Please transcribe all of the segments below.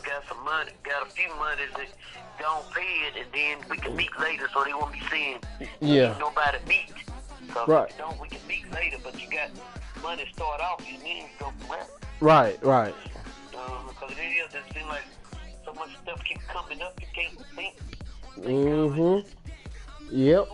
got some money, got a few monies that don't pay it, and then we can meet later, so they won't be seeing nobody meet. So right. If you don't, we can meet later, but you got money to start off, you mean go from there. Right. Because it seems like so much stuff keeps coming up, you can't think. Yep.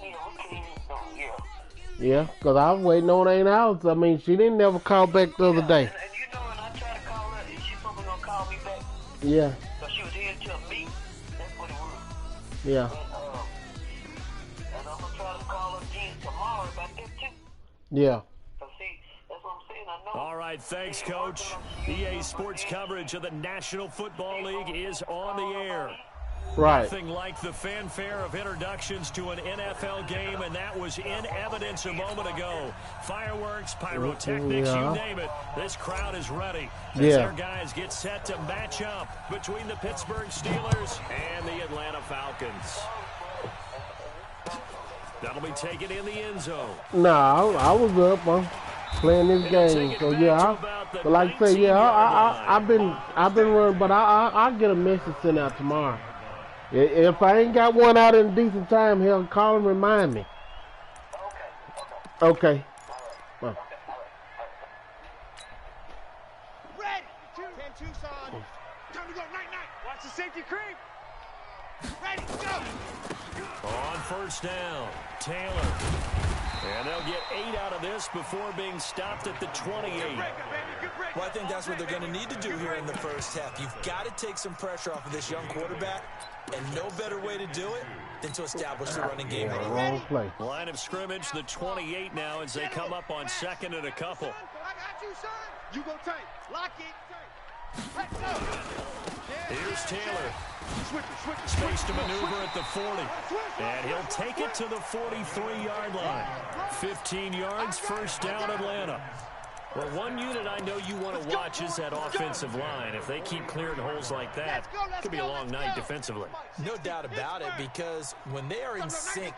Yeah, because I was waiting on 8 hours. I mean, she didn't never call back the other day. And you know, when I tried to call her, and she's probably going to call me back. Yeah. So she was here to me. That's what it was. Yeah. And I'm going to try to call her again tomorrow about that, too. Yeah. See, that's what I'm saying. I know. All right, thanks, Coach. EA Sports coverage of the National Football League is on the air. Right. Nothing like the fanfare of introductions to an NFL game, and that was in evidence a moment ago. Fireworks, pyrotechnics, you name it. This crowd is ready as their guys get set to match up between the Pittsburgh Steelers and the Atlanta Falcons. That'll be taken in the end zone. No, I was up on playing this game, so but like I say, I've been running, but I'll get a message sent out tomorrow. If I ain't got one out in decent time, he'll call and remind me. Okay. Well. Red, 10 Tucson. Time to go, night. Watch the safety creep. Ready, go. On first down, Taylor. And they'll get 8 out of this before being stopped at the 28. Well, I think that's what they're going to need to do here in the first half. You've got to take some pressure off of this young quarterback, and no better way to do it than to establish the running game. Wrong play. Line of scrimmage, the 28 now as they come up on second and a couple. I got you, son. You go tight. Lock it. Let's go. Here's Taylor. Space to maneuver at the 40. And he'll take it to the 43-yard line. 15 yards, first down Atlanta. Well, one unit I know you want to watch is that offensive line. If they keep clearing holes like that, it could be a long night defensively. No doubt about it, because when they are in sync,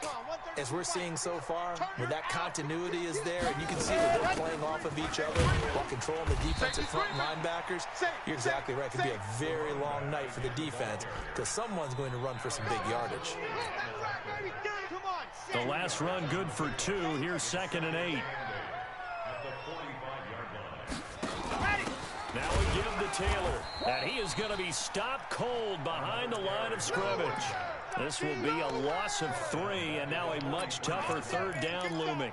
as we're seeing so far, when that continuity is there, and you can see that they're playing off of each other while controlling the defensive front linebackers, you're exactly right. It could be a very long night for the defense, because someone's going to run for some big yardage. The last run good for 2. Here's 2nd and 8. Now we give to Taylor, and he is going to be stopped cold behind the line of scrimmage. This will be a loss of 3, and now a much tougher third down looming.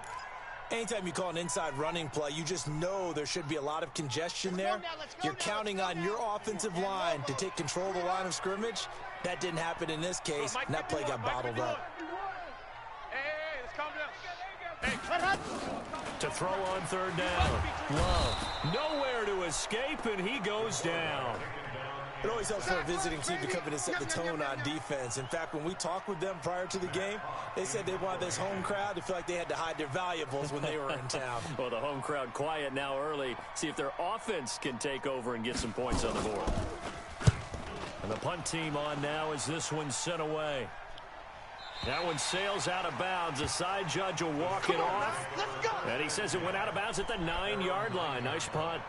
Anytime you call an inside running play, you just know there should be a lot of congestion there. You're counting on your offensive line to take control of the line of scrimmage. That didn't happen in this case, and that play got bottled up. Hey, let's calm down. Hey, To throw on third down. Love. Nowhere to escape, and he goes down. It always helps for a visiting team to come in and set the tone on defense. In fact, when we talked with them prior to the game, they said they wanted this home crowd to feel like they had to hide their valuables when they were in town. Well, the home crowd quiet now early. See if their offense can take over and get some points on the board. And the punt team on now as this one's sent away. That one sails out of bounds. The side judge will walk it off. And he says it went out of bounds at the 9-yard line. Nice punt.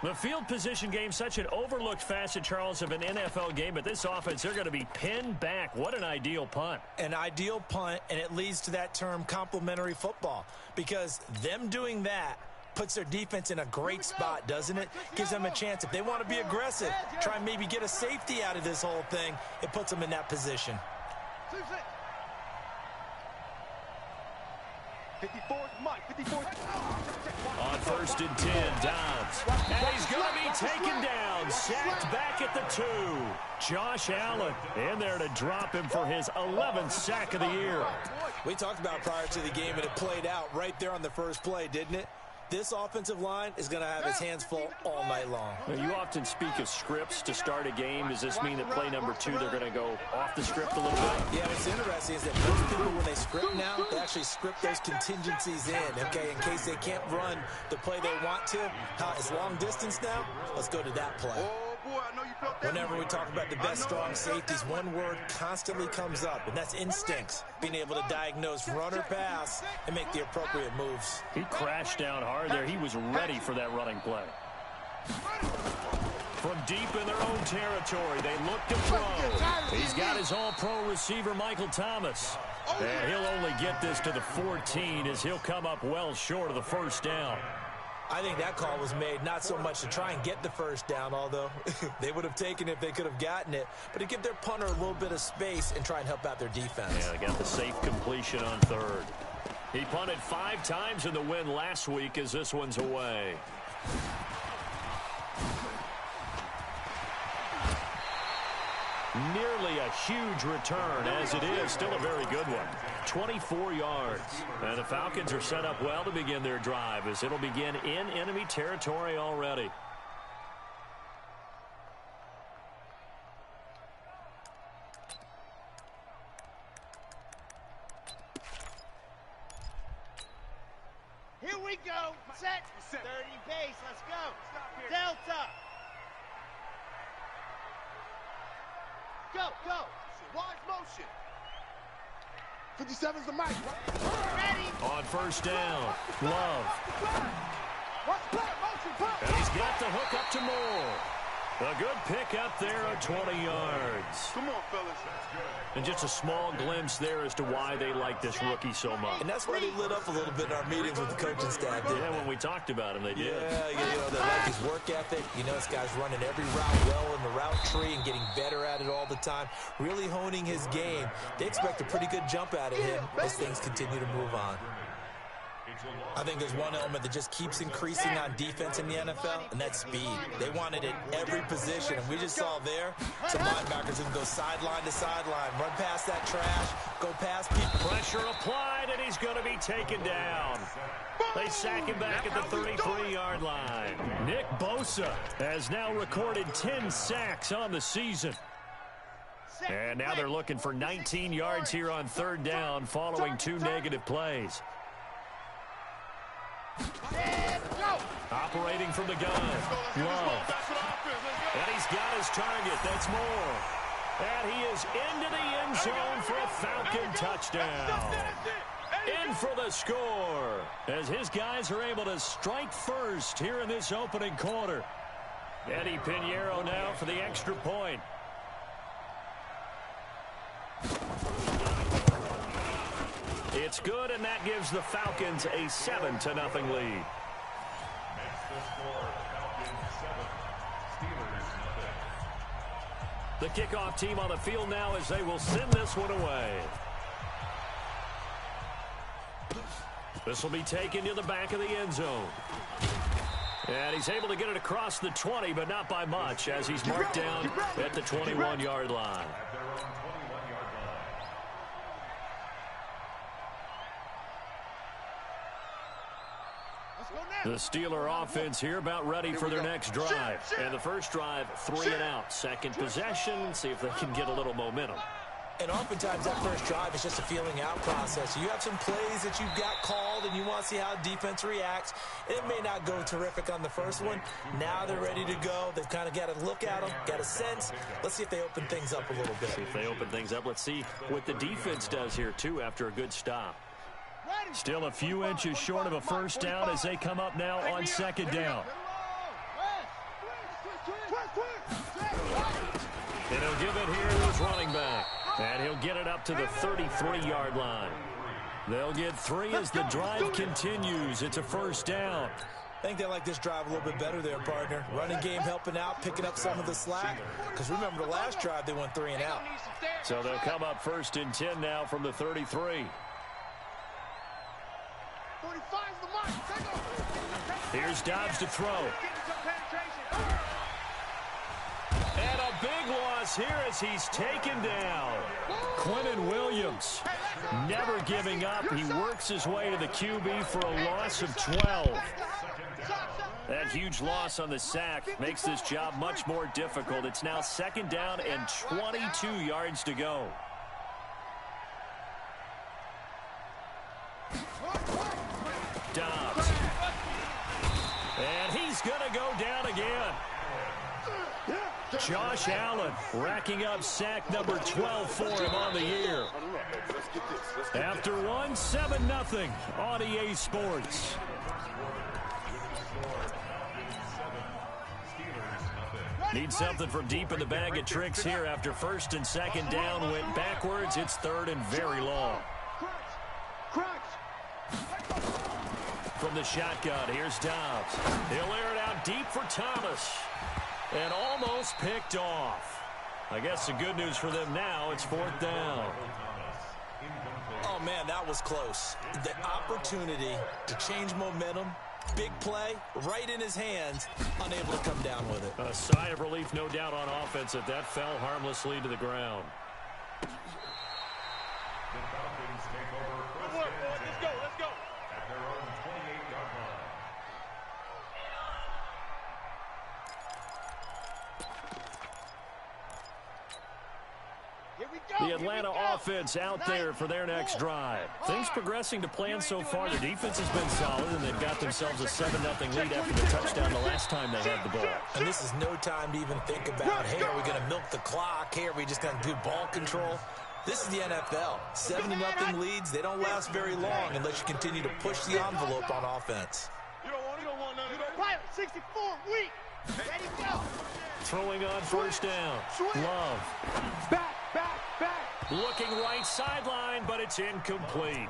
The field position game, such an overlooked facet, Charles, of an NFL game. But this offense, they're going to be pinned back. What an ideal punt. An ideal punt, and it leads to that term complementary football. Because them doing that puts their defense in a great spot, doesn't it? Gives them a chance. If they want to be aggressive, try and maybe get a safety out of this whole thing, it puts them in that position. 54, Mike, 54. On first and 10, Downs. And he's going to be taken down. Sacked back at the 2. Josh Allen in there to drop him for his 11th sack of the year. We talked about prior to the game, and it played out right there on the first play, didn't it? This offensive line is going to have his hands full all night long. You often speak of scripts to start a game. Does this mean that play number 2, they're going to go off the script a little bit? Yeah, what's interesting is that most people, when they script now, they actually script those contingencies in, okay, in case they can't run the play they want to. It's long distance now. Let's go to that play. Whenever we talk about the best strong safeties, one word constantly comes up, and that's instincts. Being able to diagnose run or pass and make the appropriate moves. He crashed down hard there. He was ready for that running play. From deep in their own territory, they look to throw. He's got his all-pro receiver, Michael Thomas. And he'll only get this to the 14 as he'll come up well short of the first down. I think that call was made not so much to try and get the first down, although they would have taken it if they could have gotten it, but to give their punter a little bit of space and try and help out their defense. Yeah, they got the safe completion on third. He punted 5 times in the win last week as this one's away. Nearly a huge return, as it is still a very good one. 24 yards. And the Falcons are set up well to begin their drive as it'll begin in enemy territory already. Here we go. Set. 30 pace. Let's go. Delta. Go, go. Wide motion. 57's the mic. Ready. On first down, Love. Watch play, motion, And he's got the hook up to Moore. A good pick up there at 20 yards. Come on, fellas. And just a small glimpse there as to why they like this rookie so much. And that's why they lit up a little bit in our meetings with the coaching staff, didn't Yeah, they? when we talked about him, they did. Yeah, you know, they like his work ethic. You know, this guy's running every route well in the route tree and getting better at it all the time, really honing his game. They expect a pretty good jump out of him as things continue to move on. I think there's one element that just keeps increasing on defense in the NFL, and that's speed. They want it at every position, and we just saw there some linebackers who can go sideline to sideline, run past that trash, go past people. Pressure applied, and he's going to be taken down. They sack him back at the 33-yard line. Nick Bosa has now recorded 10 sacks on the season. And now they're looking for 19 yards here on third down following 2 negative plays. Operating from the gun, Love. And he's got his target, that's Moore. And he is into the end zone for a Falcon touchdown. In for the score, as his guys are able to strike first here in this opening quarter. Eddie Pinheiro now for the extra point. It's good, and that gives the Falcons a 7-0 lead. The kickoff team on the field now as they will send this one away. This will be taken to the back of the end zone. And he's able to get it across the 20, but not by much, as he's marked down at the 21-yard line. The Steeler offense here about ready for their next drive. And the first drive, 3 and out. Second possession, see if they can get a little momentum. And oftentimes that first drive is just a feeling out process. You have some plays that you've got called and you want to see how defense reacts. It may not go terrific on the first one. Now they're ready to go. They've kind of got to look at them, got a sense. Let's see if they open things up a little bit. See if they open things up. Let's see what the defense does here, too, after a good stop. Still a few inches short of a first down as they come up now on second down. And he'll give it here to his running back. And he'll get it up to the 33-yard line. They'll get 3 as the drive continues. It's a first down. I think they like this drive a little bit better there, partner. Running game helping out, picking up some of the slack. Because remember, the last drive they went 3 and out. So they'll come up first and 10 now from the 33. Here's Dobbs to throw. And a big loss here as he's taken down. Quentin Williams never giving up. He works his way to the QB for a loss of 12. That huge loss on the sack makes this job much more difficult. It's now second down and 22 yards to go. Dobbs. And he's going to go down again. Josh Allen racking up sack number 12 for him on the year. After one, 7-0 on EA Sports. Need something from deep in the bag of tricks here after first and second down went backwards. It's third and very long. From the shotgun, here's Dobbs. He'll air it out deep for Thomas. And almost picked off. I guess the good news for them now, it's fourth down. Oh, man, that was close. The opportunity to change momentum, big play, right in his hands, unable to come down with it. A sigh of relief, no doubt, on offense if that fell harmlessly to the ground. Good work, boys. Let's go, let's go. At their own 28-yard line. Here we go. The Atlanta offense out there for their next drive. Things progressing to plan so far. The defense has been solid, and they've got themselves a 7-0 lead after the touchdown the last time they had the ball. And this is no time to even think about, hey, are we going to milk the clock? Hey, are we just going to do ball control? This is the NFL. 7-0 leads, they don't last very long unless you continue to push the envelope on offense. You don't want none of that. Pilot 64, weak. Ready, go. Throwing on first down. Love. Back. Looking right sideline, but it's incomplete.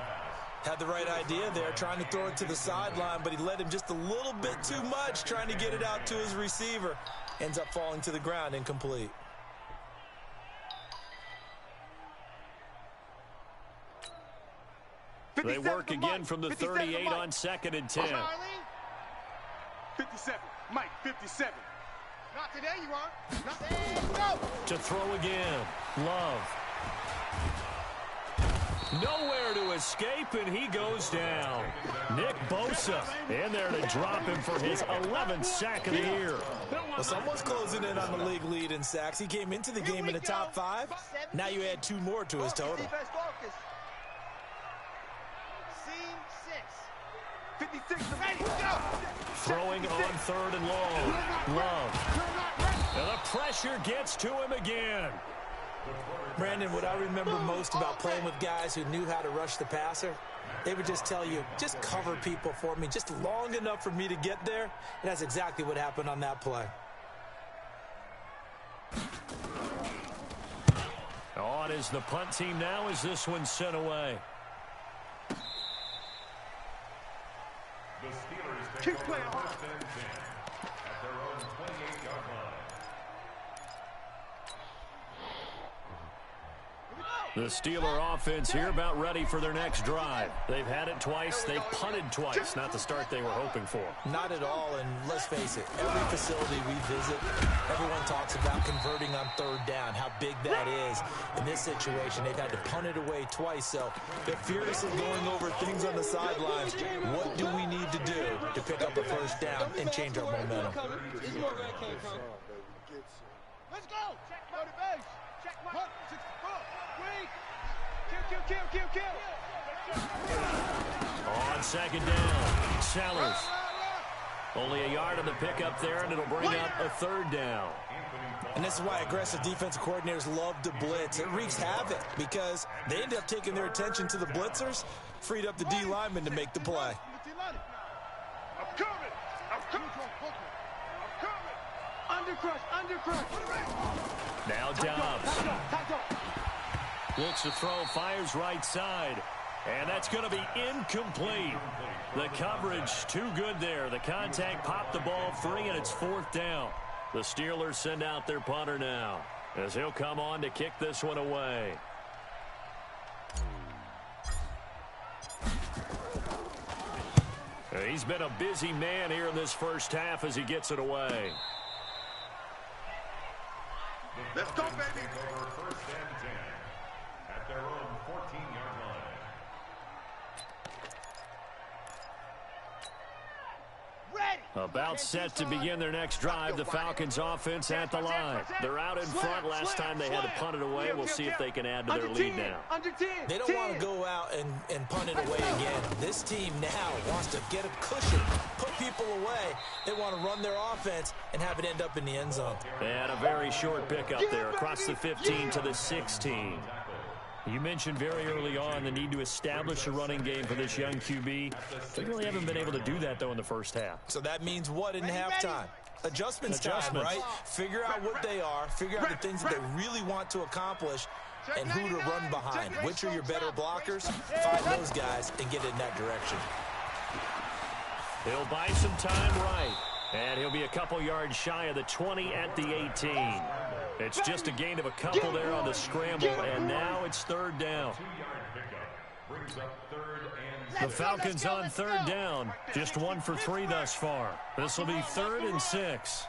Had the right idea there, trying to throw it to the sideline, but he led him just a little bit too much, trying to get it out to his receiver. Ends up falling to the ground, incomplete. They work again from the 38 on 2nd and 10. 57, Mike, 57. Not today, you aren't. Not today. Go. To throw again. Love. Nowhere to escape, and he goes down. Nick Bosa in there to drop him for his 11th sack of the year. Well, someone's closing in on the league lead in sacks. He came into the game in the top 5. Now you add 2 more to his total. Scene 6. 56, ready, go. Throwing on 3rd and long. Love. And the pressure gets to him again. Brandon, what I remember most about playing with guys who knew how to rush the passer, they would just tell you, just cover people for me, just long enough for me to get there. And that's exactly what happened on that play. On is the punt team now as this one's sent away. The Steelers take over first and 10 at their own 28-yard line. The Steeler offense here about ready for their next drive. They've had it twice. They've punted twice. Not the start they were hoping for. Not at all, and let's face it, every facility we visit, everyone talks about converting on 3rd down, how big that is. In this situation, they've had to punt it away twice, so they're furiously going over things on the sidelines. What do we need to do to pick up a first down and change our momentum? Let's go. Check motivation. Check my 64. Kill. On 2nd down, Sellers. Only a yard on the pickup there, and it'll bring up a 3rd down. And this is why aggressive defensive coordinators love to blitz. It wreaks havoc because they end up taking their attention to the blitzers, freed up the D lineman to make the play. I'm coming. Undercrush. Now Dobbs. Looks to throw, fires right side. And that's going to be incomplete. The coverage too good there. The contact popped the ball free, and it's 4th down. The Steelers send out their punter now as he'll come on to kick this one away. He's been a busy man here in this first half as he gets it away. Let's go, baby. Over first and 10 at their own 14-yard line. About set to begin their next drive. The Falcons offense at the line. They're out in front. Last time they had to punt it away. We'll see if they can add to their lead now. They don't want to go out and punt it away again. This team now wants to get a cushion, put people away. They want to run their offense and have it end up in the end zone. And a very short pickup there across the 15 to the 16. You mentioned very early on the need to establish a running game for this young QB. They really haven't been able to do that, though, in the first half. So that means what in halftime? adjustments time, right? Figure out what they are, figure out the things that they really want to accomplish, and who to run behind. Which are your better blockers? Find those guys and get in that direction. He'll buy some time right, and he'll be a couple yards shy of the 20 at the 18. It's just a gain of a couple there on the scramble, and now it's third down. The Falcons on third down, just 1 for 3 thus far. This will be 3rd and 6.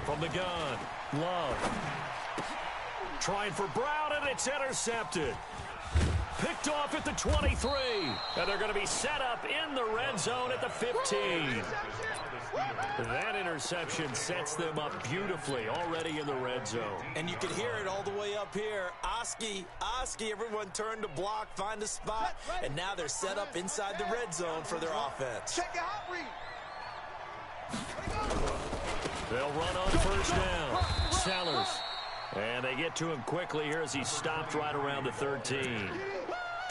From the gun, Love. Trying for Brown, and it's intercepted. Picked off at the 23. And they're going to be set up in the red zone at the 15. That interception sets them up beautifully already in the red zone. And you can hear it all the way up here. Oski, everyone turn to block, find a spot, and now they're set up inside the red zone for their offense. Check your hot read. They'll run on first down. Sellers. And they get to him quickly here as he stopped right around the 13.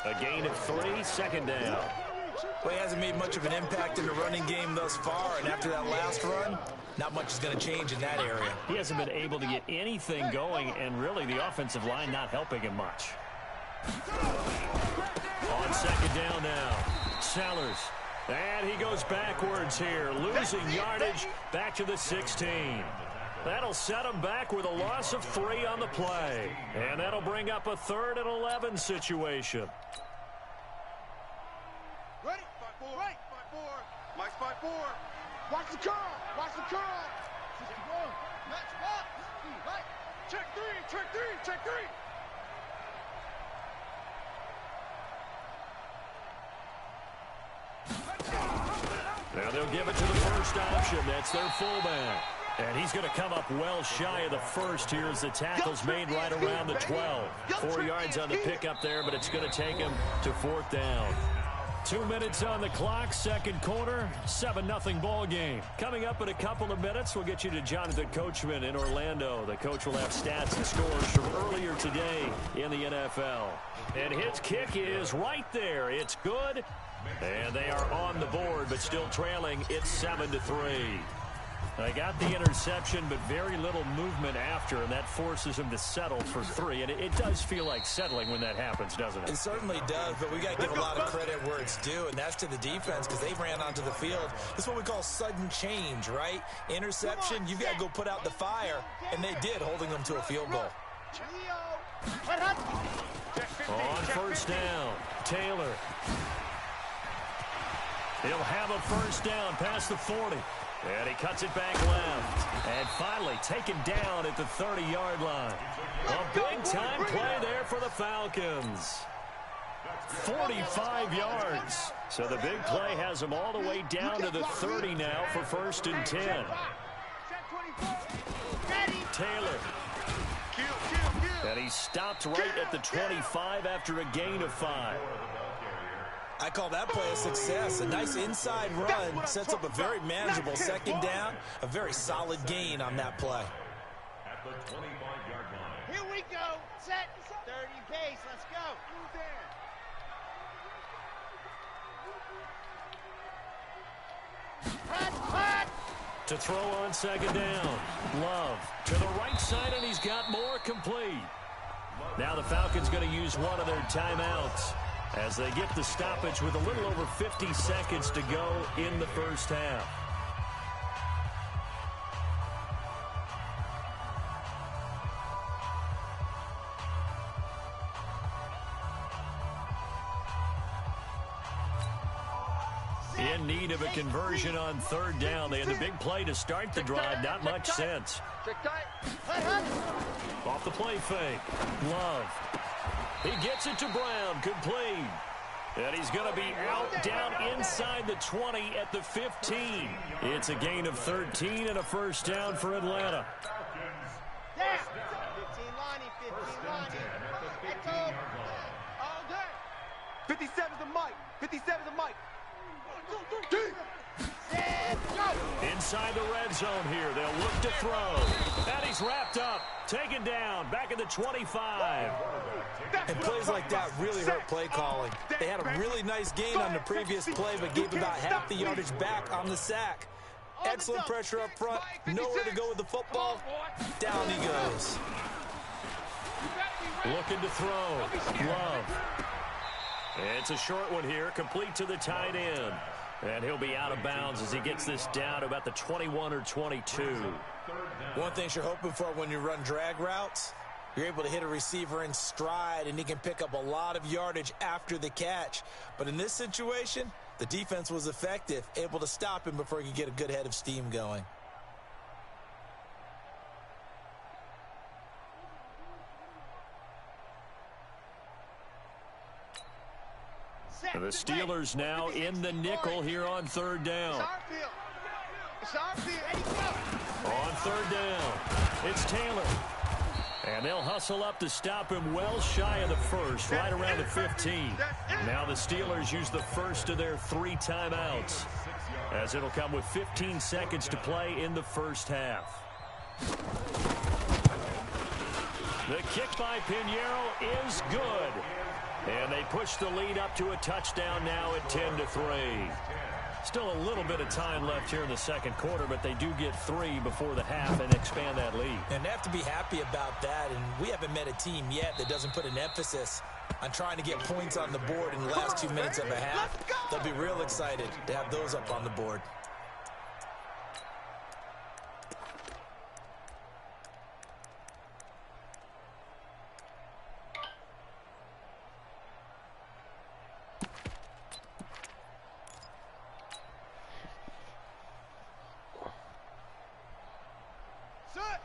A gain of 3, 2nd down. Well, he hasn't made much of an impact in the running game thus far, and after that last run, not much is going to change in that area. He hasn't been able to get anything going, and really the offensive line not helping him much. On 2nd down now, Sellers. And he goes backwards here, losing yardage back to the 16. That'll set him back with a loss of 3 on the play. And that'll bring up a 3rd and 11 situation. Ready? Spot 4. Right. Spot 4. My spot 4. Watch the curl. Watch the curl. 61. Match spot. Right. Check 3. Check 3. Check 3. Now they'll give it to the first option. That's their fullback. And he's going to come up well shy of the first here as the tackle's made right around the 12. 4 yards on the pickup there, but it's going to take him to 4th down. 2 minutes on the clock, 2nd quarter, 7-0 ball game. Coming up in a couple of minutes, we'll get you to Jonathan Coachman in Orlando. The coach will have stats and scores from earlier today in the NFL. And his kick is right there. It's good. And they are on the board, but still trailing. It's 7-3. They got the interception, but very little movement after, and that forces him to settle for 3. And it does feel like settling when that happens, doesn't it? It certainly does, but we got to give a lot of credit where it's due, and that's to the defense because they ran onto the field. This is what we call sudden change, right? Interception, you've got to go put out the fire, and they did, holding them to a field goal. On first down, Taylor. He'll have a first down past the 40. And he cuts it back left. And finally taken down at the 30-yard line. A big-time play there for the Falcons. 45 yards. So the big play has them all the way down to the 30 now for 1st and 10. Taylor. And he stopped right at the 25 after a gain of 5. I call that play a success. A nice inside run sets up a very manageable 2nd down. A very solid gain on that play. At the 25-yard line. Here we go. Set. 30 pace. Let's go. To throw on 2nd down. Love to the right side, and he's got more complete. Now the Falcons going to use one of their timeouts as they get the stoppage with a little over 50 seconds to go in the first half. In need of a conversion on 3rd down. They had the big play to start the drive. Not much sense. Off the play fake. Love. He gets it to Brown, complete. And he's going to be out down inside the 20 at the 15. It's a gain of 13 and a first down for Atlanta. 57's the mic. 57's the mic. 1, 2, 3. Go. Inside the red zone here. They'll look to throw. And he's wrapped up. Taken down. Back at the 25. And plays like that really hurt play calling. They had a really nice gain on the previous play, but gave about half the yardage back on the sack. Excellent pressure up front. Nowhere to go with the football. Down he goes. Looking to throw. Love. It's a short one here. Complete to the tight end. And he'll be out of bounds as he gets this down to about the 21 or 22. One thing you're hoping for when you run drag routes, you're able to hit a receiver in stride, and he can pick up a lot of yardage after the catch. But in this situation, the defense was effective, able to stop him before he could get a good head of steam going. The Steelers now in the nickel here on third down. On third down, it's Taylor. And they'll hustle up to stop him well shy of the first, right around the 15. Now the Steelers use the first of their 3 timeouts, as it'll come with 15 seconds to play in the first half. The kick by Pinheiro is good. And they push the lead up to a touchdown now at 10-3. Still a little bit of time left here in the second quarter, but they do get 3 before the half and expand that lead. And they have to be happy about that, and we haven't met a team yet that doesn't put an emphasis on trying to get points on the board in the last 2 minutes of a half. They'll be real excited to have those up on the board.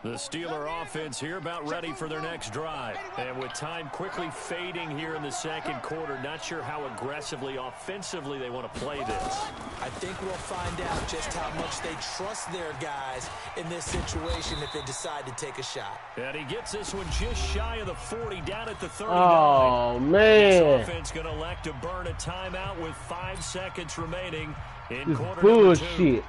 The Steeler offense here about ready for their next drive. And with time quickly fading here in the second quarter, not sure how aggressively, offensively they want to play this. I think we'll find out just how much they trust their guys in this situation if they decide to take a shot. And he gets this one just shy of the 40, down at the 39. Oh, man. This offense going to elect to burn a timeout with 5 seconds remaining in This quarter number 2. bullshit.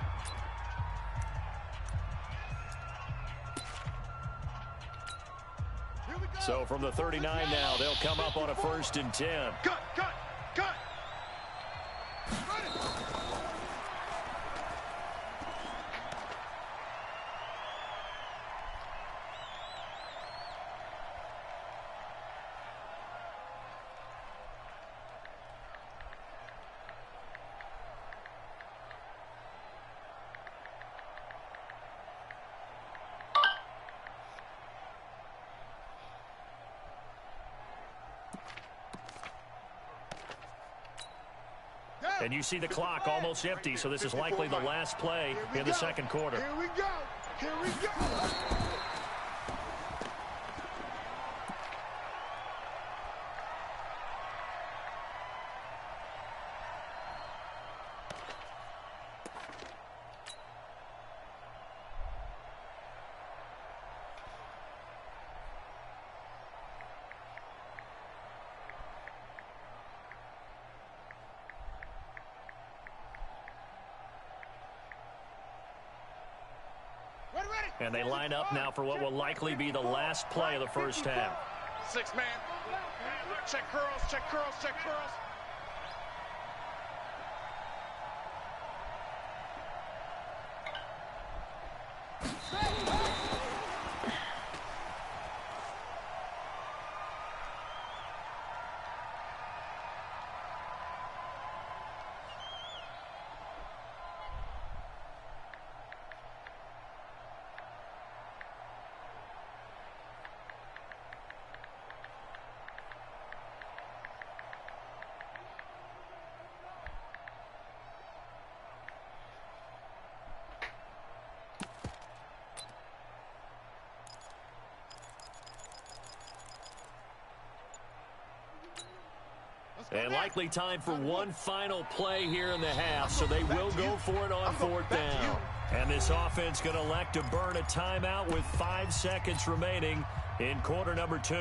So from the 39 now, they'll come up on a 1st and 10. Cut. And you see the clock almost empty, so this is likely the last play in the second quarter. Here we go. And they line up now for what will likely be the last play of the first half. 6-man. Check curls. And likely time for one final play here in the half, so they will go for it on 4th down. And this offense going to elect to burn a timeout with 5 seconds remaining in quarter number 2.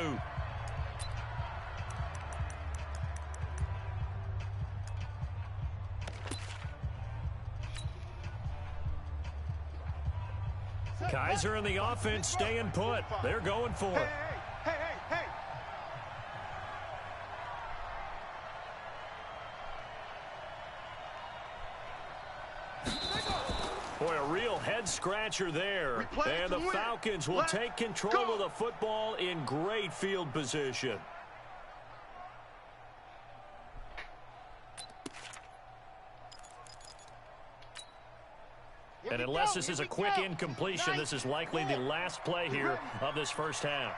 Kaiser and the offense staying put. They're going for it. Hey. Boy, a real head-scratcher there. And the Falcons will take control of the football in great field position. And unless this is a quick incompletion, this is likely the last play here of this first half.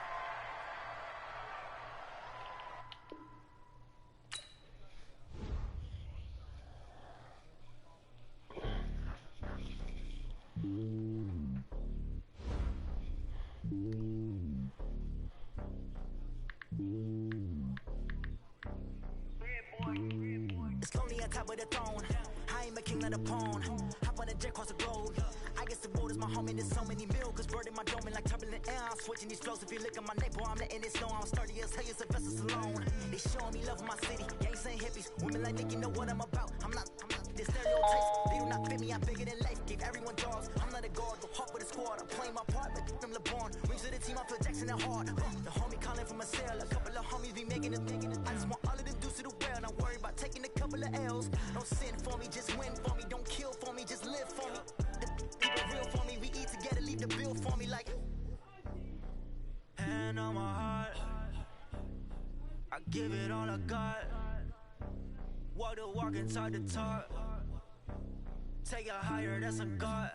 It's lonely on top of the throne. I ain't a king, not a pawn. Hop on a jet across the globe. I guess the road is my home and there's so many milk. Bird in my dome and like turbulent air. I'm switching these flows. If you look at my neck, boy, I'm letting it snow. I'm sturdy as hell, it's a vessel alone. They showing me love in my city. Gangs ain't hippies. Women like Nick, you know what I'm about. I'm not the stereotypes. They do not fit me. I'm bigger than life. Gave everyone dogs. I'm not a guard. Go hard with the squad. I'm playing my part, but I'm LeBron. Rings to the team. I feel Jackson and hard. The homie calling from a cell. A couple of homies be making it. I just want all of them dudes to the well. Not worry about taking a couple of L's. Don't sin for me, just win for me. Don't kill for me, just live for me. Keep it real for me. We eat together, leave the bill for me like. Hand on my heart, I give it all I got. Walk the walk and talk the talk. Take it higher, that's a God.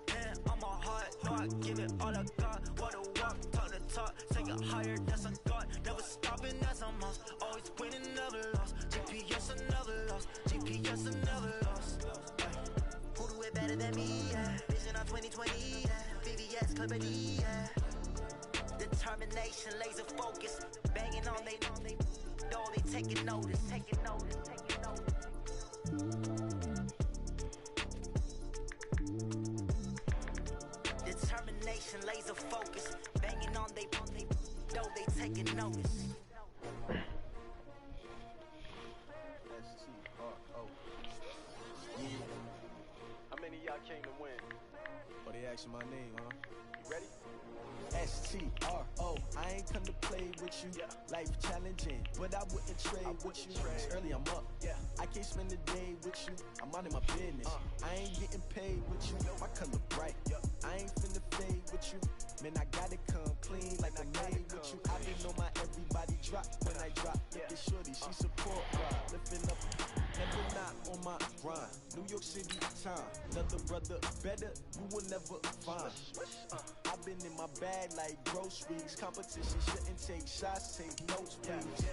Hand on my heart, no, I give it all I got. Walk the walk, talk the talk. Take it higher, that's a God. Never stopping, that's a must. Always winning, never lost. GPS, I never lost. GPS, I never lost. Who do it better than me? Yeah. Vision on 2020. Yeah. VVS, Clippity. Yeah. Determination, laser focus. Banging on they door, they taking notice. Determination, laser focus. Banging on they door, they taking notice. How many of y'all came to win? Oh, they asking my name, huh? You ready? STRO, I ain't come to play with you. Yeah. Life challenging, but I wouldn't trade with you. It's early, I'm up. Yeah. I can't spend the day with you. I'm out in my business. I ain't getting paid with you. My color bright. I ain't finna fade with you. Man, I gotta come clean like I made with you. I didn't know my everybody drop when I drop. Look at shorty, she support ride. Lifting up, never not on my grind. New York City time, another brother better, you will never find. I've been in my bag like groceries. Competition shouldn't take shots, take notes, please.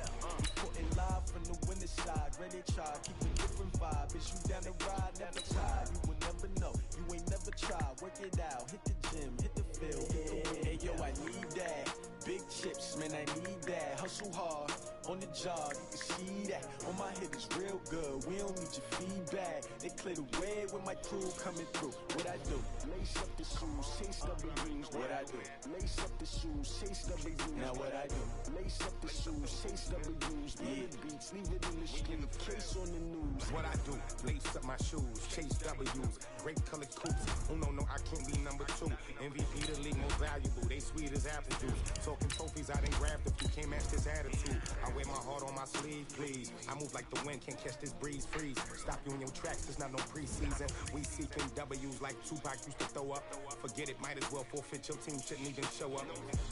Putting live from the winning side, ready to try, keep a different vibe. Is you down the ride, never tired. You will never know, you ain't never tried. Work it out, hit the gym, hit the field, hit the wheel. Hey yo, I need that. Big chips, man, I need that. Hustle hard, on the job, you can see that. On my hit is real good, we don't need your feedback. They clear the way with my crew coming through. What I do? Lace up the shoes, chase W's. What I do? Lace up the shoes, chase W's. Now what I do? Lace up the shoes, chase W's. Yeah, beats, leave it in the street, case on the news. What I do? Lace up my shoes, chase W's. Great colored coops. Oh no, I can't be number 2. MVP the league most valuable. They sweet as apple juice. Talking trophies, I done grabbed a few. Can't match this attitude. I wear my heart on my sleeve, please. I move like the wind, can't catch this breeze, freeze. Stop you in your tracks, it's not no preseason. We seeking W's like Tupac used to throw up. Forget it, might as well forfeit. Your team shouldn't even show up.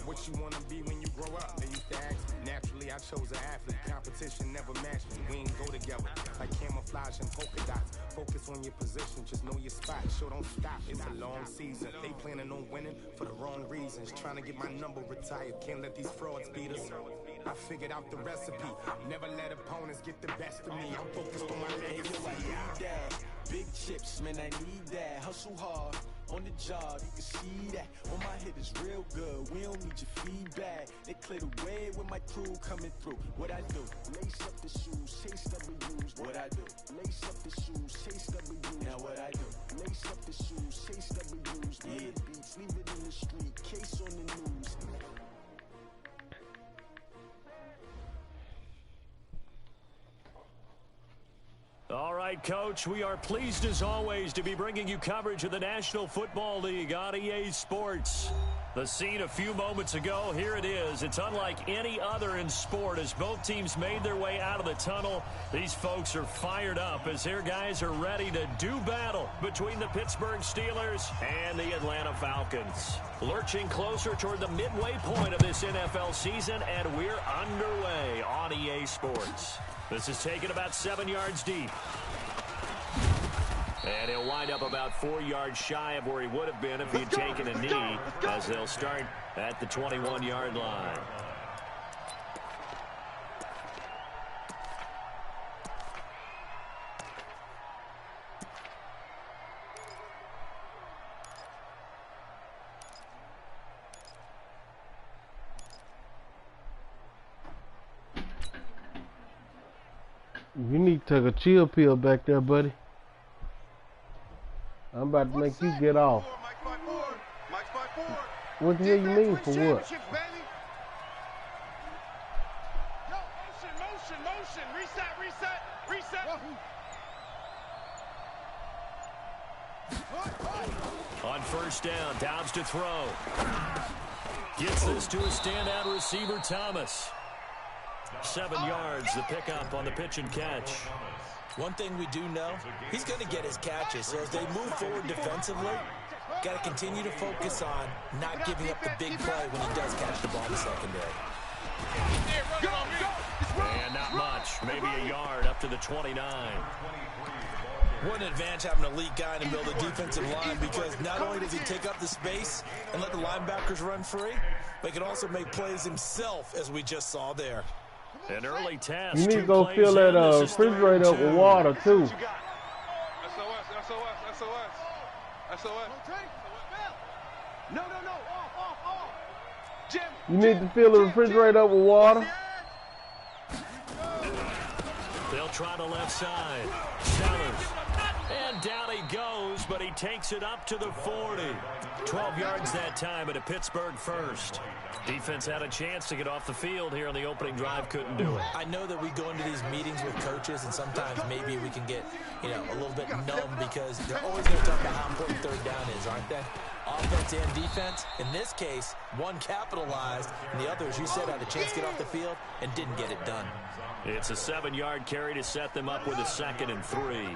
What you wanna be when you grow up? They used to ask. Naturally, I chose an athlete. Competition never matched me. We ain't go together like camouflage and polka dots. Focus on your position, just know your spot. Sure, don't stop. It's a long season. They planning on winning for the wrong reasons. Trying to get my number retired. Can't let these frauds beat us. I figured out the recipe. Never let opponents get the best of me. I'm focused on my legacy. I need that. Big chips, man, I need that. Hustle hard, on the job, you can see that. On my hit is real good, we don't need your feedback. They clear the way with my crew coming through. What I do? Lace up the shoes, chase W's. What I do? Lace up the shoes, chase W's. Now what I do? Lace up the shoes, chase W's. Yeah, beats, leave it in the street, case on the news. All right, right, Coach. We are pleased, as always, to be bringing you coverage of the National Football League on EA Sports. The scene a few moments ago, here it is. It's unlike any other in sport as both teams made their way out of the tunnel. These folks are fired up as their guys are ready to do battle between the Pittsburgh Steelers and the Atlanta Falcons. Lurching closer toward the midway point of this NFL season, and we're underway on EA Sports. This is taken about 7 yards deep. And he'll wind up about 4 yards shy of where he would have been if he'd taken a knee, as they'll start at the 21-yard line. You need to take a chill pill back there, buddy. I'm about to make you get off. What the hell you mean for what? Motion. Reset. On first down, Dobbs to throw. Gets this to a standout receiver, Thomas. 7 yards, the pickup on the pitch and catch. One thing we do know, he's going to get his catches. So as they move forward defensively, got to continue to focus on not giving up the big play when he does catch the ball in the secondary. And not much, maybe a yard up to the 29. What an advantage having an elite guy in the middle of the defensive line, because not only does he take up the space and let the linebackers run free, but he can also make plays himself, as we just saw there. An early test. You need to go fill that refrigerator up with water, too. SOS. No. Off. Jim. You need to fill the refrigerator up with water. They'll try the left side. Sellers. And down he goes, but he takes it up to the 40. 12 yards that time at a Pittsburgh first. Defense had a chance to get off the field here on the opening drive, couldn't do it. I know that we go into these meetings with coaches, and sometimes maybe we can get, a little bit numb, because they're always going to talk about how important third down is, aren't they? Offense and defense. In this case, one capitalized, and the other, as you said, had a chance to get off the field and didn't get it done. It's a 7-yard carry to set them up with a 2nd and 3.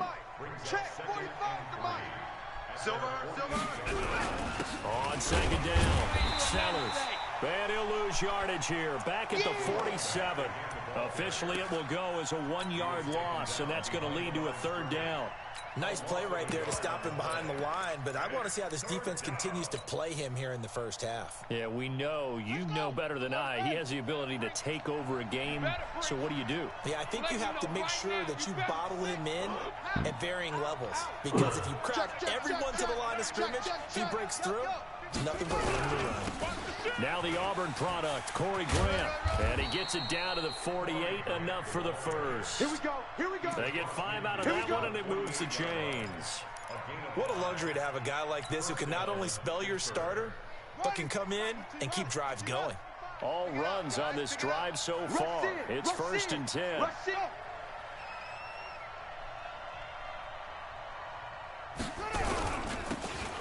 On 2nd down, Sellers. And he'll lose yardage here. Back at the 47. Officially, it will go as a 1-yard loss, and that's going to lead to a 3rd down. Nice play right there to stop him behind the line, but I want to see how this defense continues to play him here in the first half. Yeah, we know. You know better than I. He has the ability to take over a game, so what do you do? Yeah, I think you have to make sure that you bottle him in at varying levels, because if you crack everyone to the line of scrimmage, if he breaks through, nothing but room to run. Now the Auburn product, Corey Grant. And he gets it down to the 48, enough for the first. Here we go. They get 5 out of that one, and it moves the chains. What a luxury to have a guy like this who can not only spell your starter, but can come in and keep drives going. All runs on this drive so far. It's 1st and 10.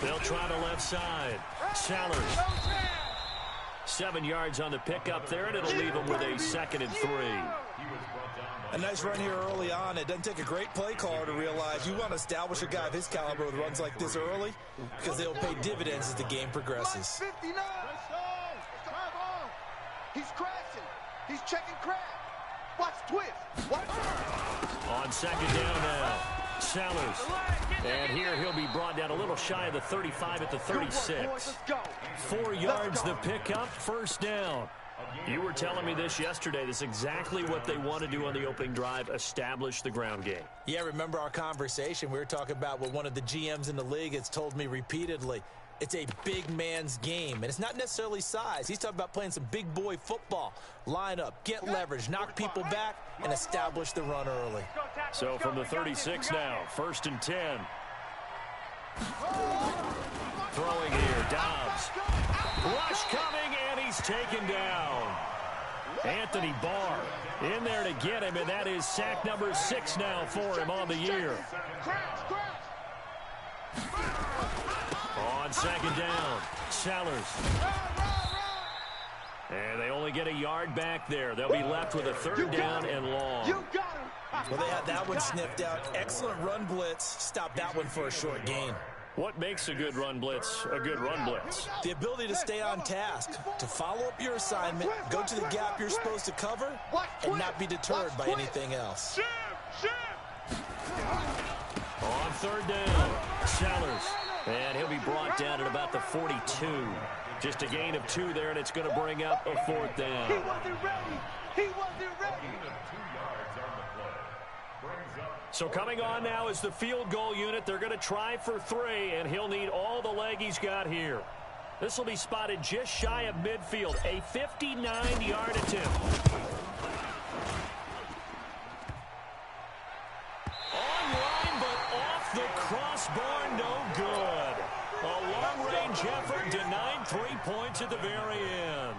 They'll try the left side. Sellers. 7 yards on the pickup there, and it'll leave them with a 2nd and 3. A nice run here early on. It doesn't take a great play caller to realize you want to establish a guy of his caliber with runs like this early, because they'll pay dividends as the game progresses. He's crashing. He's checking crash. Watch twist. On 2nd down now. Sellers. And here he'll be brought down a little shy of the 35 at the 36. 4 yards the pickup, 1st down. You were telling me this yesterday. This is exactly what they want to do on the opening drive, establish the ground game. Yeah, remember our conversation? We were talking about what one of the GMs in the league has told me repeatedly. It's a big man's game, and it's not necessarily size. He's talking about playing some big boy football. Line up, get leverage, knock people back, and establish the run early. So from the 36 now, 1st and 10. Throwing here, Dobbs. Rush coming, and he's taken down. Anthony Barr in there to get him, and that is sack number 6 now for him on the year. On second down, Sellers. And they only get a yard back there. They'll be left with a 3rd down and long. Well, they had that one sniffed out. Excellent run blitz. Stop that one for a short gain. What makes a good run blitz a good run blitz? The ability to stay on task, to follow up your assignment, go to the gap you're supposed to cover, and not be deterred by anything else. On 3rd down, Sellers. And he'll be brought down at about the 42. Just a gain of 2 there, and it's going to bring up a 4th down. He wasn't ready. He wasn't ready. So coming on now is the field goal unit. They're going to try for 3, and he'll need all the leg he's got here. This will be spotted just shy of midfield, a 59-yard attempt. Online, but off the crossbar, no good. A long-range effort denied 3 points at the very end.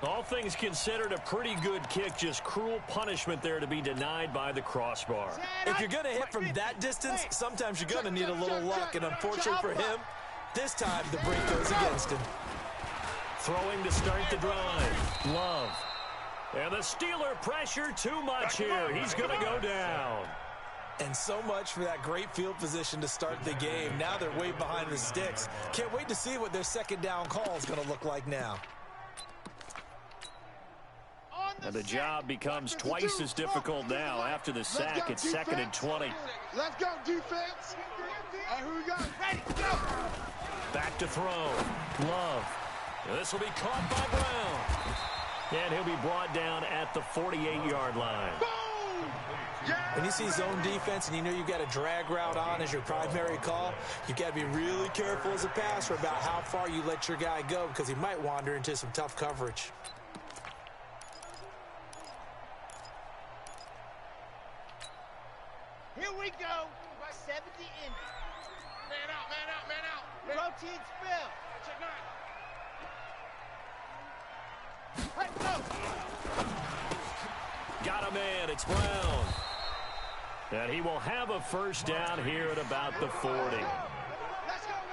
All things considered, a pretty good kick, just cruel punishment there to be denied by the crossbar. If you're going to hit from that distance, sometimes you're going to need a little luck, and unfortunately for him, this time the break goes against him. Throwing to start the drive, Love. And the Steeler pressure too much here. He's going to go down. And so much for that great field position to start the game. Now they're way behind the sticks. Can't wait to see what their 2nd down call is going to look like now. And the job becomes twice as difficult now. After the sack, it's 2nd and 20. Let's go, defense. Who we got? Ready, go. Back to throw. Love. And this will be caught by Brown. And he'll be brought down at the 48-yard line. Boom! Yeah! When you see zone defense and you know you've got a drag route on as your primary call, you've got to be really careful as a passer about how far you let your guy go because he might wander into some tough coverage. Here we go. 70 Indy. Man out, man out, man out. Protein spill. Hey, go. Got a man. It's Brown. And he will have a 1st down here at about the 40.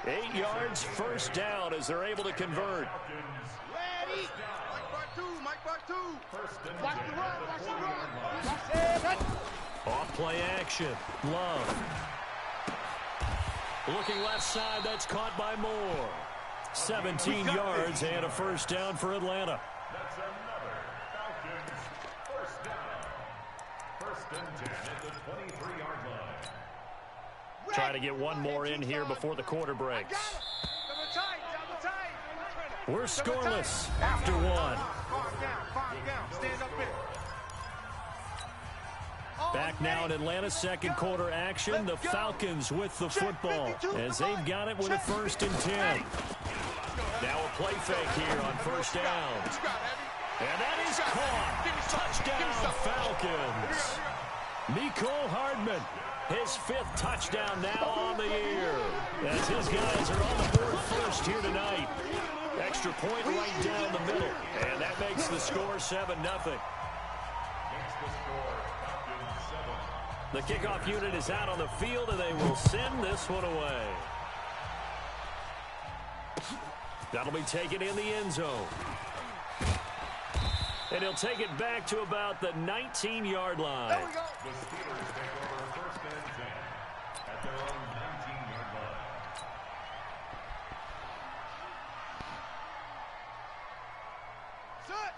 8 yards, 1st down as they're able to convert. Ready. Mike by two. Watch the run, watch the run. Watch it. Off play action. Love. Looking left side, that's caught by Moore. 17 yards and a 1st down for Atlanta. That's another Falcons 1st down. 1st and 10 at the 23-yard line. Try to get one more in here before the quarter breaks. We're scoreless after 1. Farm down. Stand up there. Back now in Atlanta's 2nd quarter action. The Falcons with the football as they've got it with a 1st and 10. Now a play fake here on 1st down. And that is caught. Touchdown Falcons. Mecole Hardman, his 5th touchdown now on the year. As his guys are on the board first here tonight. Extra point right down the middle. And that makes the score 7-0. The kickoff unit is out on the field, and they will send this one away. That'll be taken in the end zone. And he'll take it back to about the 19-yard line. The Steelers take over 1st and 10 at their own 19-yard line.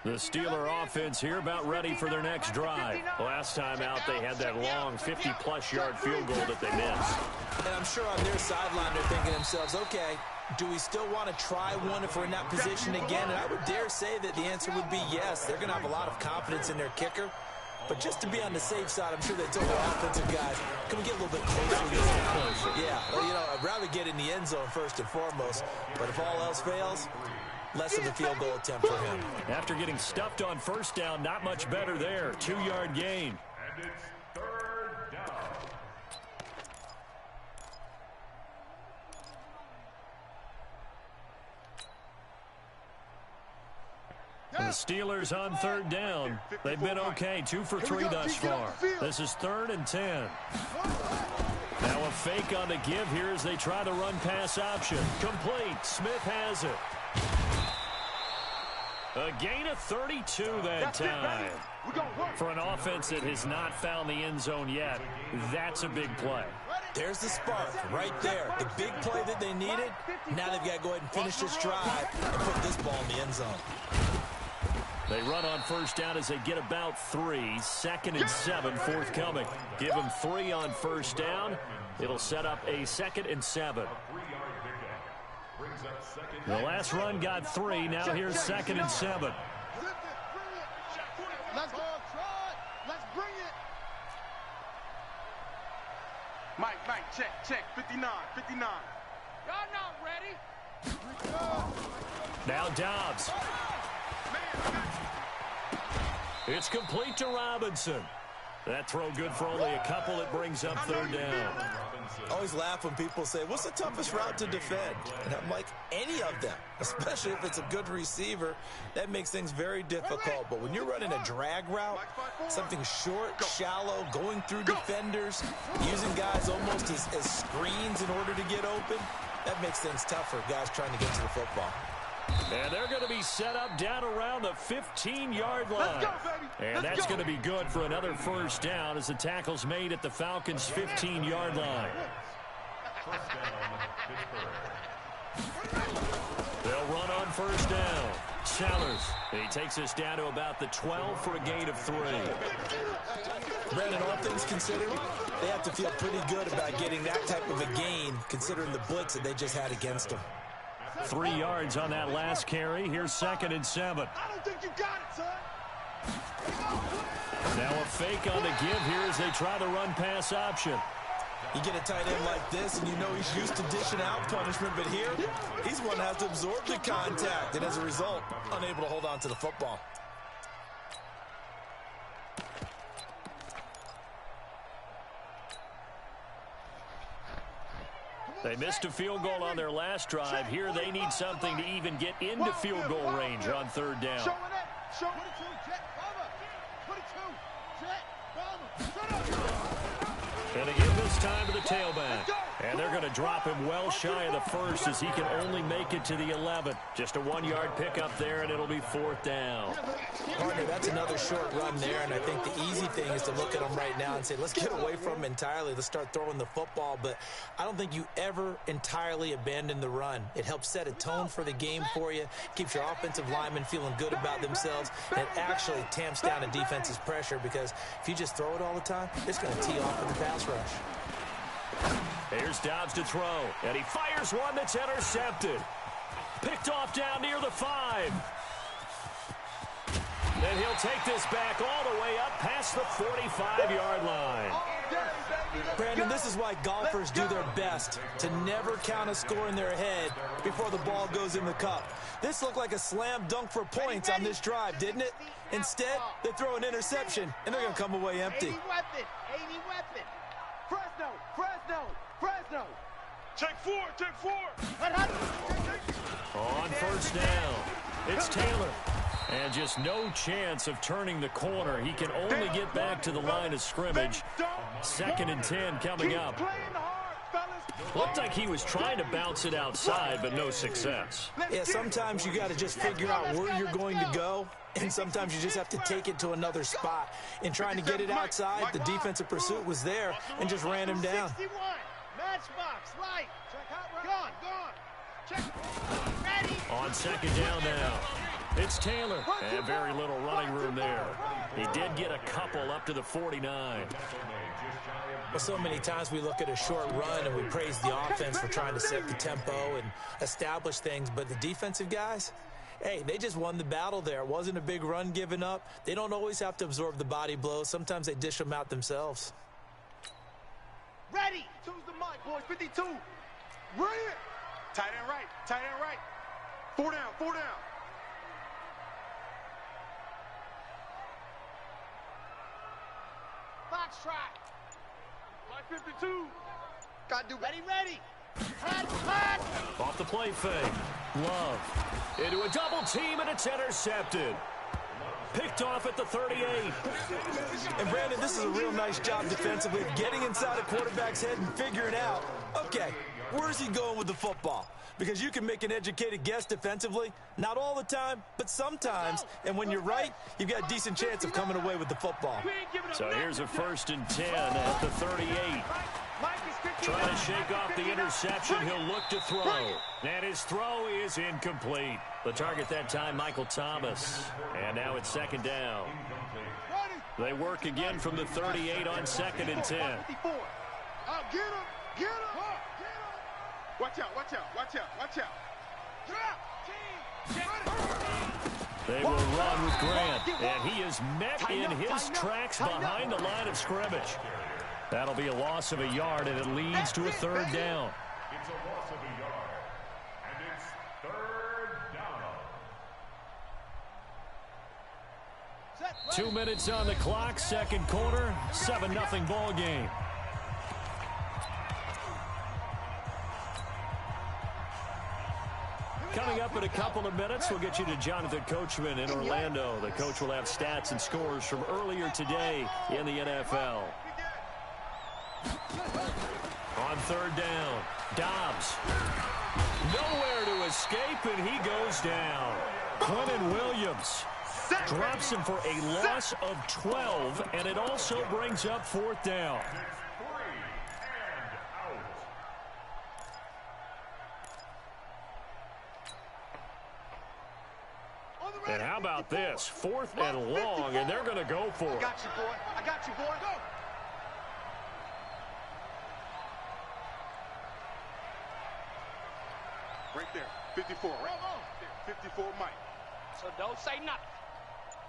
The Steeler offense here about ready for their next drive. Last time out, they had that long 50-plus yard field goal that they missed. And I'm sure on their sideline they're thinking to themselves, okay, do we still want to try one if we're in that position again? And I would dare say that the answer would be yes. They're going to have a lot of confidence in their kicker. But just to be on the safe side, I'm sure they told their offensive guys, can we get a little bit closer? Yeah, well, you know, I'd rather get in the end zone first and foremost. But if all else fails, less of a field goal attempt for him. After getting stuffed on 1st down, not much better there. 2-yard gain. And it's 3rd down. The Steelers on third down. They've been okay, 2 for 3 thus far. This is 3rd and 10. Now a fake on the give here as they try the run-pass option. Complete. Smith has it. A gain of 32 that time. For an offense that has not found the end zone yet, that's a big play. There's the spark right there. The big play that they needed. Now they've got to go ahead and finish this drive and put this ball in the end zone. They run on first down as they get about 3. 2nd and 7 forthcoming. Give them 3 on first down. It'll set up a 2nd and 7. The last run got 3. Now here's 2nd and 7. Let's go, try it. Let's bring it. Mike, check. 59. Y'all not ready. Now Dobbs. It's complete to Robinson. That throw good for only a couple. It brings up 3rd down. I always laugh when people say, what's the toughest route to defend? And I'm like, any of them, especially if it's a good receiver. That makes things very difficult. But when you're running a drag route, something short, shallow, going through defenders, using guys almost as screens in order to get open, that makes things tougher, guys trying to get to the football. And they're going to be set up down around the 15-yard line. And that's going to be good for another first down as the tackle's made at the Falcons' 15-yard line. They'll run on first down. Sellers. He takes us down to about the 12 for a gain of 3. Brandon, all things considered, they have to feel pretty good about getting that type of a gain considering the blitz that they just had against them. 3 yards on that last carry. Here's 2nd and 7. I don't think you got it, son. Now a fake on the give here as they try the run-pass option. You get a tight end like this, and you know he's used to dishing out punishment, but here, he's one that has to absorb the contact, and as a result, unable to hold on to the football. They missed a field goal on their last drive. Here they need something to even get into field goal range on 3rd down. Going to give this time to the tailback. And they're going to drop him well shy of the first as he can only make it to the 11. Just a 1-yard pickup there, and it'll be 4th down. Partner, that's another short run there, and I think the easy thing is to look at him right now and say, let's get away from him entirely. Let's start throwing the football, but I don't think you ever entirely abandon the run. It helps set a tone for the game for you, keeps your offensive linemen feeling good about themselves, and it actually tamps down a defense's pressure because if you just throw it all the time, it's going to tee off with the pass rush. Here's Dobbs to throw, and he fires one that's intercepted. Picked off down near the 5. Then he'll take this back all the way up past the 45-yard line. Brandon, this is why golfers do their best to never count a score in their head before the ball goes in the cup. This looked like a slam dunk for points on this drive, didn't it? Instead, they throw an interception, and they're going to come away empty. 80 weapon. Fresno. Check 4. On first down, it's Taylor. And just no chance of turning the corner. He can only get back to the line of scrimmage. 2nd and 10 coming up. Looked like he was trying to bounce it outside, but no success. Yeah, sometimes you got to just figure out where you're going to go, and sometimes you just have to take it to another spot. In trying to get it outside, the defensive pursuit was there and just ran him down. Matchbox, right. Gone. Check. Ready. On 2nd down now. It's Taylor, and very little running room there. He did get a couple up to the 49. Well, so many times we look at a short run and we praise the offense for trying to set the tempo and establish things, but the defensive guys, hey, they just won the battle there. It wasn't a big run given up. They don't always have to absorb the body blows. Sometimes they dish them out themselves. Ready. Choose the mic, boys. 52. Bring it. Tight end right. 4 down. Fox track. Line 52. Got to do ready. Hot. Off the play fake. Love. Into a double team, and it's intercepted. picked off at the 38. And Brandon, this is a real nice job defensively of getting inside a quarterback's head and figuring out, okay, where's he going with the football? Because you can make an educated guess defensively, not all the time, but sometimes. And when you're right, you've got a decent chance of coming away with the football. So here's a 1st and 10 at the 38. Trying to shake off the interception. He'll look to throw. And his throw is incomplete. The target that time, Michael Thomas. And now it's 2nd down. They work again from the 38 on 2nd and 10. Get him! Get him! Watch out, watch out, watch out, watch out. They will run with Grant, and he is met in his tracks behind the line of scrimmage. That'll be a loss of a yard, and it leads to a 3rd down. It's a loss of a yard, and it's 3rd down. 2 minutes on the clock, 2nd quarter, 7-0 ball game. Coming up in a couple of minutes, we'll get you to Jonathan Coachman in Orlando. The coach will have stats and scores from earlier today in the NFL. On 3rd down, Dobbs. Nowhere to escape, and he goes down. Quentin Williams drops him for a loss of 12, and it also brings up 4th down. And how about this? 4th and long, and they're going to go for it. I got you, boy. I got you, boy. Go. Right there. 54, right? 54, Mike. So don't say nothing.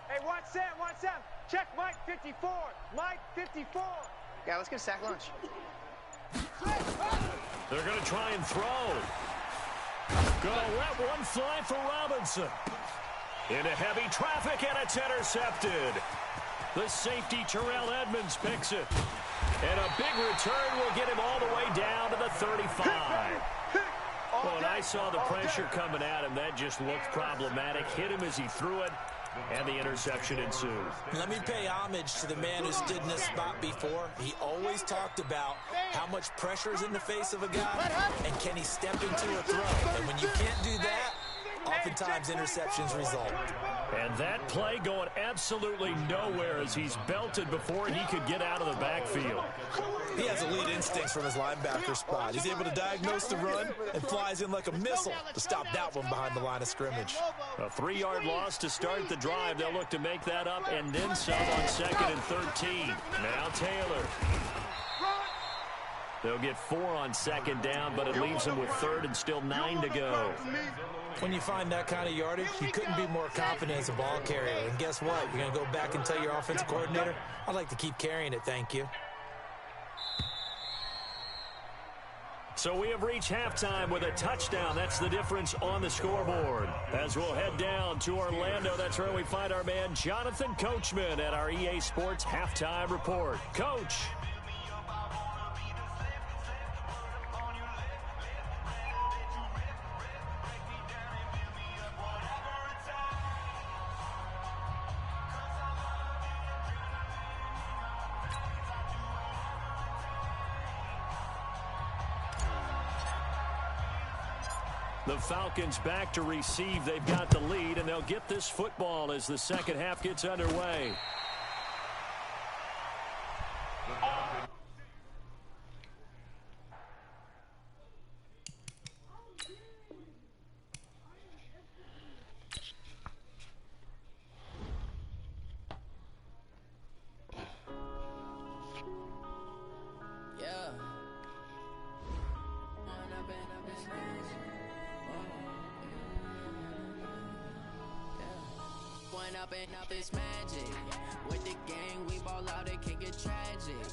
Hey, watch that, watch that. Check Mike 54. Mike 54. Yeah, let's get a sack lunch. They're going to try and throw. Going to let one fly for Robinson. Into heavy traffic, and it's intercepted. The safety, Terrell Edmonds, picks it. And a big return will get him all the way down to the 35. When I saw the pressure coming at him, that just looked problematic. Hit him as he threw it, and the interception ensued. Let me pay homage to the man who stood in this spot before. He always talked about how much pressure is in the face of a guy, and can he step into a throw. And when you can't do that, oftentimes interceptions result. And that play going absolutely nowhere as he's belted before he could get out of the backfield. He has elite instincts from his linebacker spot. He's able to diagnose the run and flies in like a missile to stop that one behind the line of scrimmage. A 3-yard loss to start the drive. They'll look to make that up and then some on 2nd and 13. Now Taylor. They'll get 4 on 2nd down, but it leaves them with 3rd and still 9 to go. When you find that kind of yardage, you couldn't be more confident as a ball carrier. And guess what? You're going to go back and tell your offensive coordinator, I'd like to keep carrying it, thank you. So we have reached halftime with a touchdown. That's the difference on the scoreboard. As we'll head down to Orlando, that's where we find our man Jonathan Coachman at our EA Sports Halftime Report. Coach. The Falcons back to receive. They've got the lead, and they'll get this football as the second half gets underway. Up this magic with the gang, we ball out, it can get tragic.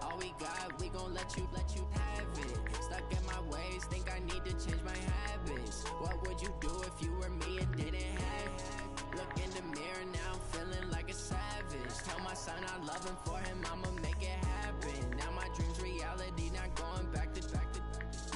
All we got, we gon' let you have it. Stuck in my ways, think I need to change my habits. What would you do if you were me and didn't have it? Look in the mirror now, I'm feeling like a savage. Tell my son I love him, for him I'ma make it happen. Now my dreams reality, not going back to.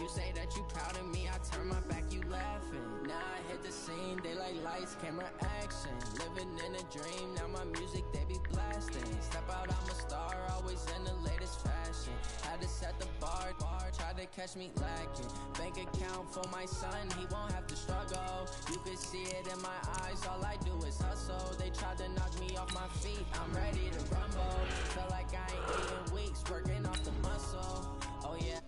You say that you proud of me, I turn my back, you laughing. Now I hit the scene, they like lights, camera, action. passion. Living in a dream, now my music they be blasting. Step out, I'm a star, always in the latest fashion. Had to set the bar, try to catch me lacking. Bank account for my son, he won't have to struggle. You can see it in my eyes, all I do is hustle. They tried to knock me off my feet, I'm ready to rumble. Feel like I ain't eating weeks, working off the muscle. Oh yeah.